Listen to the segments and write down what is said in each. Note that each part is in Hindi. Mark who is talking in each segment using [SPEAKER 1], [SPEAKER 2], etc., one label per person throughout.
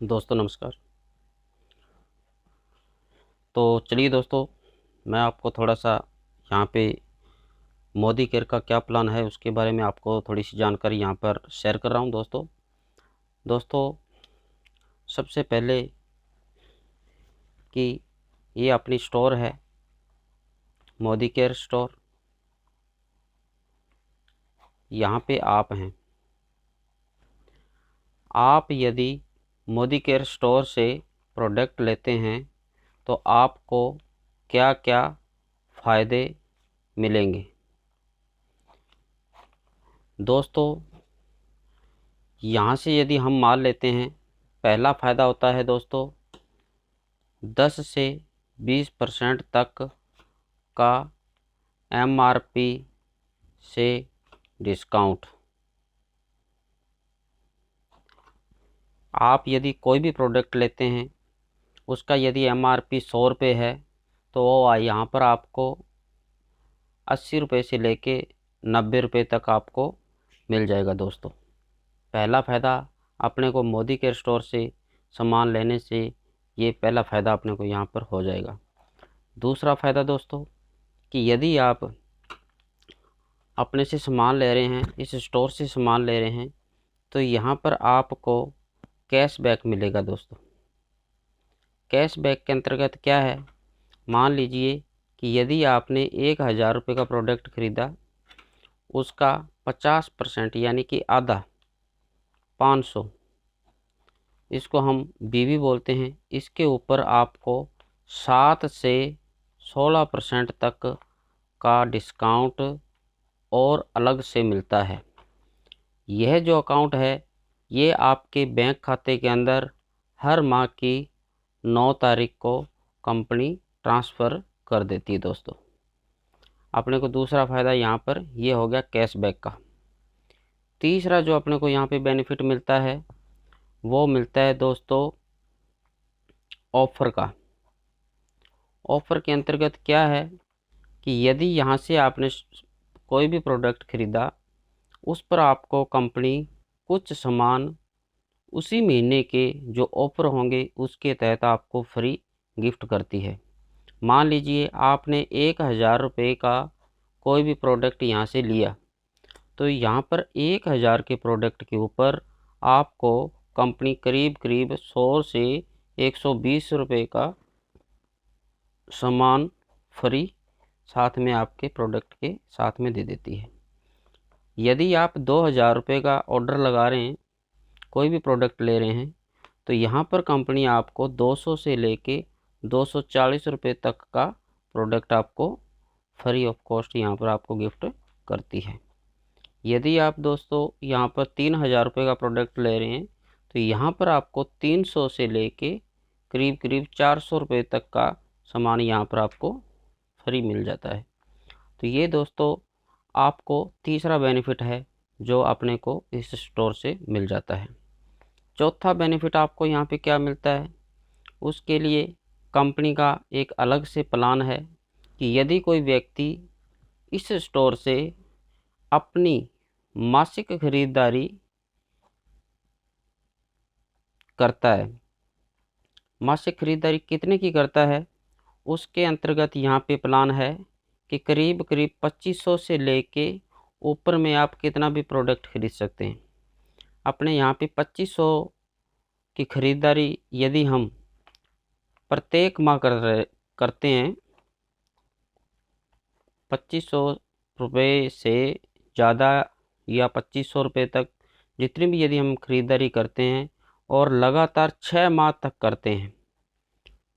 [SPEAKER 1] दोस्तों नमस्कार। तो चलिए दोस्तों, मैं आपको थोड़ा सा यहाँ पे मोदी केयर का क्या प्लान है उसके बारे में आपको थोड़ी सी जानकारी यहाँ पर शेयर कर रहा हूँ। दोस्तों सबसे पहले कि ये अपनी स्टोर है, मोदी केयर स्टोर। यहाँ पे आप हैं। आप यदि मोदी केयर स्टोर से प्रोडक्ट लेते हैं तो आपको क्या क्या फ़ायदे मिलेंगे। दोस्तों यहाँ से यदि हम माल लेते हैं, पहला फ़ायदा होता है दोस्तों 10 से 20% तक का MRP से डिस्काउंट। आप यदि कोई भी प्रोडक्ट लेते हैं, उसका यदि MRP 100 रुपये है तो वो यहाँ पर आपको 80 रुपये से लेके 90 रुपये तक आपको मिल जाएगा। दोस्तों पहला फ़ायदा अपने को मोदी केयर स्टोर से सामान लेने से ये पहला फ़ायदा अपने को यहाँ पर हो जाएगा। दूसरा फ़ायदा दोस्तों कि यदि आप अपने से सामान ले रहे हैं, इस स्टोर से सामान ले रहे हैं, तो यहाँ पर आपको कैशबैक मिलेगा। दोस्तों कैशबैक के अंतर्गत क्या है, मान लीजिए कि यदि आपने 1000 रुपये का प्रोडक्ट ख़रीदा, उसका 50% यानी कि आधा 500, इसको हम BV बोलते हैं, इसके ऊपर आपको 7 से 16% तक का डिस्काउंट और अलग से मिलता है। यह जो अकाउंट है ये आपके बैंक खाते के अंदर हर माह की 9 तारीख को कंपनी ट्रांसफ़र कर देती है। दोस्तों अपने को दूसरा फ़ायदा यहाँ पर ये हो गया कैशबैक का। तीसरा जो अपने को यहाँ पे बेनिफिट मिलता है वो मिलता है दोस्तों ऑफ़र का। ऑफ़र के अंतर्गत क्या है कि यदि यहाँ से आपने कोई भी प्रोडक्ट ख़रीदा, उस पर आपको कंपनी कुछ सामान उसी महीने के जो ऑफ़र होंगे उसके तहत आपको फ्री गिफ्ट करती है। मान लीजिए आपने 1000 रुपये का कोई भी प्रोडक्ट यहाँ से लिया, तो यहाँ पर 1000 के प्रोडक्ट के ऊपर आपको कंपनी करीब 100 से 120 रुपये का सामान फ्री साथ में आपके प्रोडक्ट के साथ में दे देती है। यदि आप 2000 रुपये का ऑर्डर लगा रहे हैं, कोई भी प्रोडक्ट ले रहे हैं, तो यहाँ पर कंपनी आपको 200 से लेके 240 रुपये तक का प्रोडक्ट आपको फ्री ऑफ कॉस्ट यहाँ पर आपको गिफ्ट करती है। यदि आप दोस्तों यहाँ पर 3000 रुपये का प्रोडक्ट ले रहे हैं, तो यहाँ पर आपको 300 से लेके करीब 400 रुपये तक का सामान यहाँ पर आपको फ्री मिल जाता है। तो ये दोस्तों आपको तीसरा बेनिफिट है जो अपने को इस स्टोर से मिल जाता है। चौथा बेनिफिट आपको यहाँ पे क्या मिलता है, उसके लिए कंपनी का एक अलग से प्लान है कि यदि कोई व्यक्ति इस स्टोर से अपनी मासिक खरीदारी करता है, मासिक खरीदारी कितने की करता है, उसके अंतर्गत यहाँ पे प्लान है कि करीब 2500 से लेके ऊपर में आप कितना भी प्रोडक्ट खरीद सकते हैं। अपने यहाँ पे 2500 की खरीदारी यदि हम प्रत्येक माह करते हैं, 2500 रुपये से ज़्यादा या 2500 रुपये तक जितनी भी यदि हम खरीदारी करते हैं और लगातार 6 माह तक करते हैं,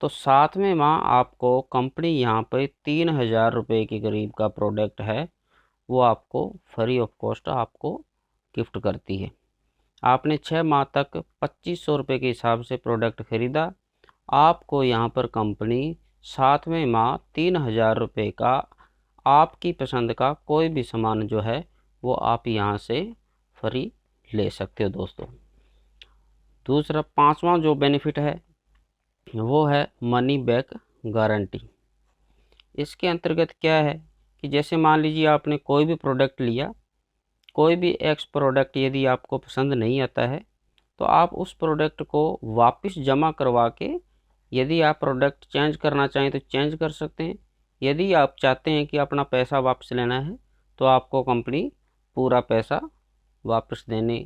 [SPEAKER 1] तो 7वें माह आपको कंपनी यहाँ पर 3000 रुपये के करीब का प्रोडक्ट है वो आपको फ्री ऑफ कॉस्ट आपको गिफ्ट करती है। आपने 6 माह तक 2500 रुपये के हिसाब से प्रोडक्ट ख़रीदा, आपको यहाँ पर कंपनी 7वें माह 3000 रुपये का आपकी पसंद का कोई भी सामान जो है वो आप यहाँ से फ्री ले सकते हो। दोस्तों दूसरा 5वां जो बेनिफिट है वो है मनी बैक गारंटी। इसके अंतर्गत क्या है कि जैसे मान लीजिए आपने कोई भी प्रोडक्ट लिया, कोई भी एक्स प्रोडक्ट यदि आपको पसंद नहीं आता है, तो आप उस प्रोडक्ट को वापस जमा करवा के यदि आप प्रोडक्ट चेंज करना चाहें तो चेंज कर सकते हैं। यदि आप चाहते हैं कि अपना पैसा वापस लेना है तो आपको कंपनी पूरा पैसा वापस देने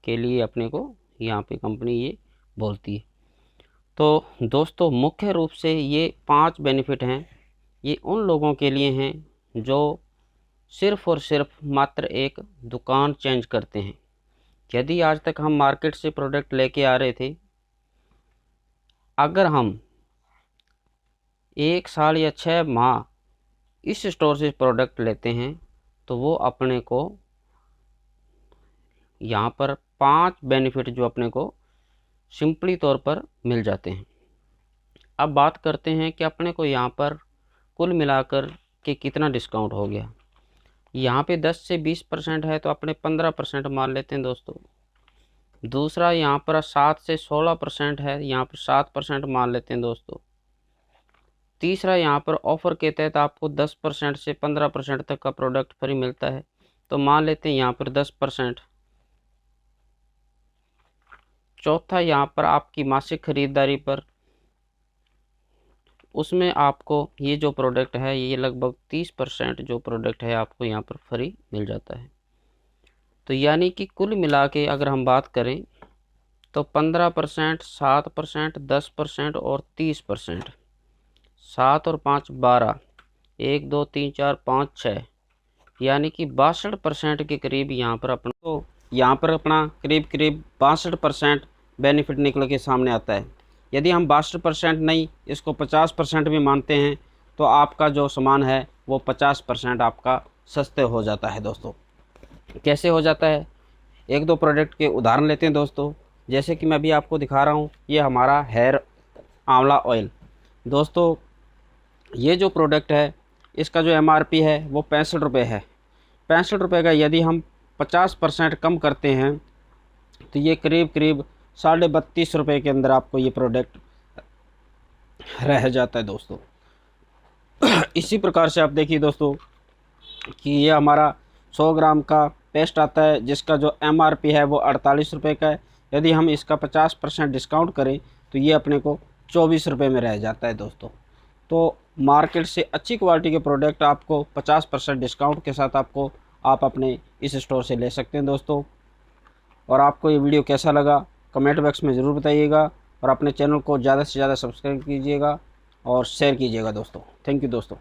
[SPEAKER 1] के लिए अपने को यहाँ पे कंपनी ये बोलती है। तो दोस्तों मुख्य रूप से ये 5 बेनिफिट हैं, ये उन लोगों के लिए हैं जो सिर्फ़ और सिर्फ मात्र एक दुकान चेंज करते हैं। यदि आज तक हम मार्केट से प्रोडक्ट लेके आ रहे थे, अगर हम 1 साल या 6 माह इस स्टोर से प्रोडक्ट लेते हैं तो वो अपने को यहाँ पर 5 बेनिफिट जो अपने को सिंपली तौर पर मिल जाते हैं। अब बात करते हैं कि अपने को यहाँ पर कुल मिलाकर के कितना डिस्काउंट हो गया। यहाँ पे 10 से 20% है तो अपने 15% मान लेते हैं दोस्तों। दूसरा यहाँ पर 7 से 16% है, यहाँ पर 7% मान लेते हैं दोस्तों। तीसरा यहाँ पर ऑफ़र के तहत आपको 10% से 15% तक का प्रोडक्ट फ्री मिलता है तो मान लेते हैं यहाँ पर 10%। चौथा यहाँ पर आपकी मासिक खरीदारी पर उसमें आपको ये जो प्रोडक्ट है ये लगभग 30% जो प्रोडक्ट है आपको यहाँ पर फ्री मिल जाता है। तो यानी कि कुल मिला के अगर हम बात करें तो 15%, 7%, 10% और 30%। 7 और 5 12, 1 2 3 4 5 6, यानी कि 62% के करीब यहाँ पर अपना करीब 62% बेनिफिट निकल के सामने आता है। यदि हम 62% नहीं इसको 50% भी मानते हैं तो आपका जो सामान है वो 50% आपका सस्ते हो जाता है दोस्तों। कैसे हो जाता है, 1-2 प्रोडक्ट के उदाहरण लेते हैं दोस्तों। जैसे कि मैं अभी आपको दिखा रहा हूँ, ये हमारा हेयर आंवला ऑयल दोस्तों। ये जो प्रोडक्ट है इसका जो MRP है वो 65 रुपये है। 65 रुपये का यदि हम 50% कम करते हैं तो ये करीब 32.5 रुपये के अंदर आपको ये प्रोडक्ट रह जाता है दोस्तों। इसी प्रकार से आप देखिए दोस्तों कि ये हमारा 100 ग्राम का पेस्ट आता है जिसका जो MRP है वो 48 रुपये का है। यदि हम इसका 50% डिस्काउंट करें तो ये अपने को 24 रुपये में रह जाता है दोस्तों। तो मार्केट से अच्छी क्वालिटी के प्रोडक्ट आपको 50% डिस्काउंट के साथ आप अपने इस स्टोर से ले सकते हैं दोस्तों। और आपको ये वीडियो कैसा लगा कमेंट बॉक्स में ज़रूर बताइएगा और अपने चैनल को ज़्यादा से ज़्यादा सब्सक्राइब कीजिएगा और शेयर कीजिएगा दोस्तों। थैंक यू दोस्तों।